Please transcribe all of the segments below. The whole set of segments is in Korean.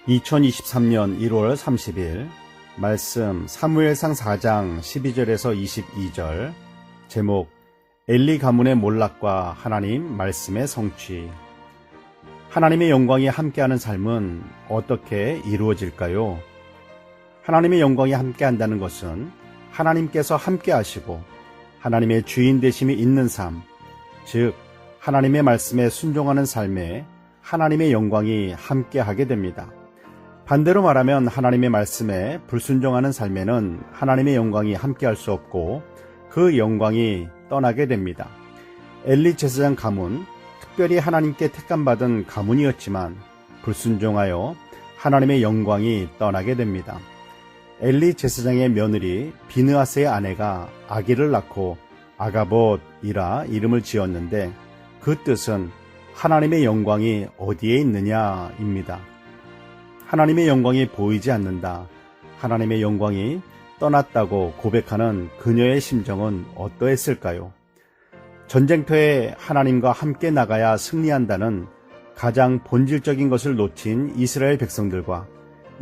2023년 1월 30일 말씀 사무엘상 4장 12절에서 22절 제목 엘리 가문의 몰락과 하나님 말씀의 성취. 하나님의 영광이 함께하는 삶은 어떻게 이루어질까요? 하나님의 영광이 함께한다는 것은 하나님께서 함께하시고 하나님의 주인 되심이 있는 삶, 즉 하나님의 말씀에 순종하는 삶에 하나님의 영광이 함께하게 됩니다. 반대로 말하면 하나님의 말씀에 불순종하는 삶에는 하나님의 영광이 함께할 수 없고 그 영광이 떠나게 됩니다. 엘리 제사장 가문, 특별히 하나님께 택감받은 가문이었지만 불순종하여 하나님의 영광이 떠나게 됩니다. 엘리 제사장의 며느리 비느하스의 아내가 아기를 낳고 아가봇이라 이름을 지었는데 그 뜻은 하나님의 영광이 어디에 있느냐입니다. 하나님의 영광이 보이지 않는다, 하나님의 영광이 떠났다고 고백하는 그녀의 심정은 어떠했을까요? 전쟁터에 하나님과 함께 나가야 승리한다는 가장 본질적인 것을 놓친 이스라엘 백성들과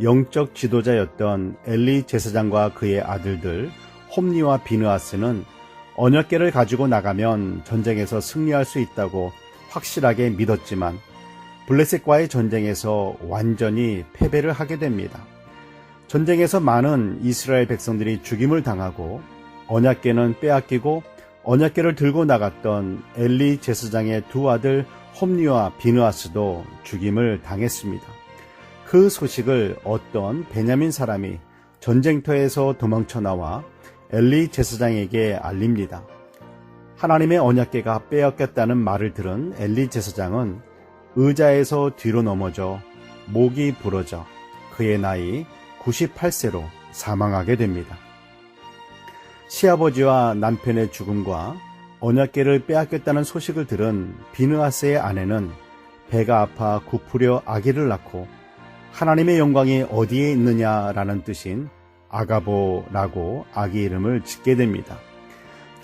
영적 지도자였던 엘리 제사장과 그의 아들들 홈니와 비느하스는 언약궤를 가지고 나가면 전쟁에서 승리할 수 있다고 확실하게 믿었지만 블레셋과의 전쟁에서 완전히 패배를 하게 됩니다. 전쟁에서 많은 이스라엘 백성들이 죽임을 당하고 언약궤는 빼앗기고 언약궤를 들고 나갔던 엘리 제사장의 두 아들 홈니와 비느하스도 죽임을 당했습니다. 그 소식을 어떤 베냐민 사람이 전쟁터에서 도망쳐 나와 엘리 제사장에게 알립니다. 하나님의 언약궤가 빼앗겼다는 말을 들은 엘리 제사장은 의자에서 뒤로 넘어져 목이 부러져 그의 나이 98세로 사망하게 됩니다. 시아버지와 남편의 죽음과 언약궤를 빼앗겼다는 소식을 들은 비느하스의 아내는 배가 아파 굽으려 아기를 낳고 하나님의 영광이 어디에 있느냐라는 뜻인 아가보라고 아기 이름을 짓게 됩니다.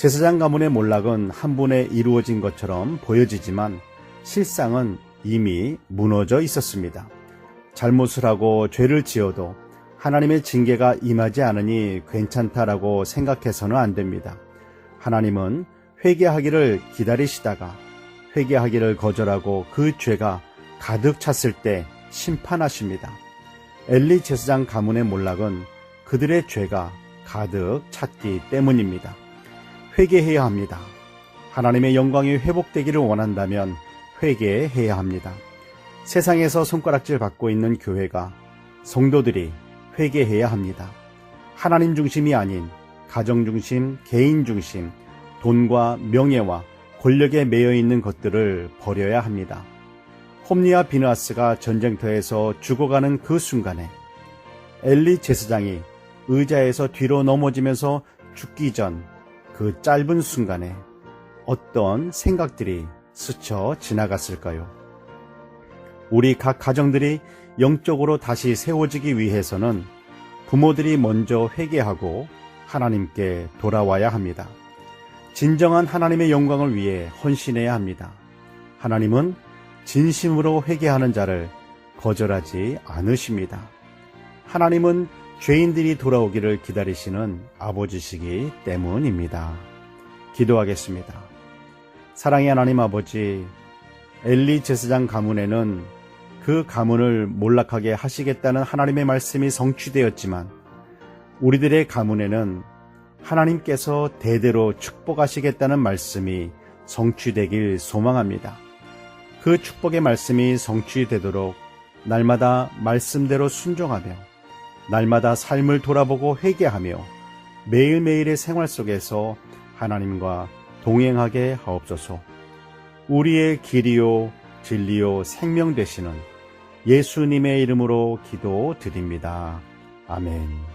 제사장 가문의 몰락은 한 번에 이루어진 것처럼 보여지지만 실상은 이미 무너져 있었습니다. 잘못을 하고 죄를 지어도 하나님의 징계가 임하지 않으니 괜찮다라고 생각해서는 안 됩니다. 하나님은 회개하기를 기다리시다가 회개하기를 거절하고 그 죄가 가득 찼을 때 심판하십니다. 엘리 제사장 가문의 몰락은 그들의 죄가 가득 찼기 때문입니다. 회개해야 합니다. 하나님의 영광이 회복되기를 원한다면 회개해야 합니다. 세상에서 손가락질 받고 있는 교회가, 성도들이 회개해야 합니다. 하나님 중심이 아닌 가정 중심, 개인 중심, 돈과 명예와 권력에 매여 있는 것들을 버려야 합니다. 홈니와 비느하스가 전쟁터에서 죽어가는 그 순간에 엘리 제사장이 의자에서 뒤로 넘어지면서 죽기 전 그 짧은 순간에 어떤 생각들이 스쳐 지나갔을까요? 우리 각 가정들이 영적으로 다시 세워지기 위해서는 부모들이 먼저 회개하고 하나님께 돌아와야 합니다. 진정한 하나님의 영광을 위해 헌신해야 합니다. 하나님은 진심으로 회개하는 자를 거절하지 않으십니다. 하나님은 죄인들이 돌아오기를 기다리시는 아버지시기 때문입니다. 기도하겠습니다. 사랑의 하나님 아버지, 엘리 제사장 가문에는 그 가문을 몰락하게 하시겠다는 하나님의 말씀이 성취되었지만 우리들의 가문에는 하나님께서 대대로 축복하시겠다는 말씀이 성취되길 소망합니다. 그 축복의 말씀이 성취되도록 날마다 말씀대로 순종하며 날마다 삶을 돌아보고 회개하며 매일매일의 생활 속에서 하나님과 동행하게 하옵소서. 우리의 길이요 진리요 생명 되시는 예수님의 이름으로 기도드립니다. 아멘.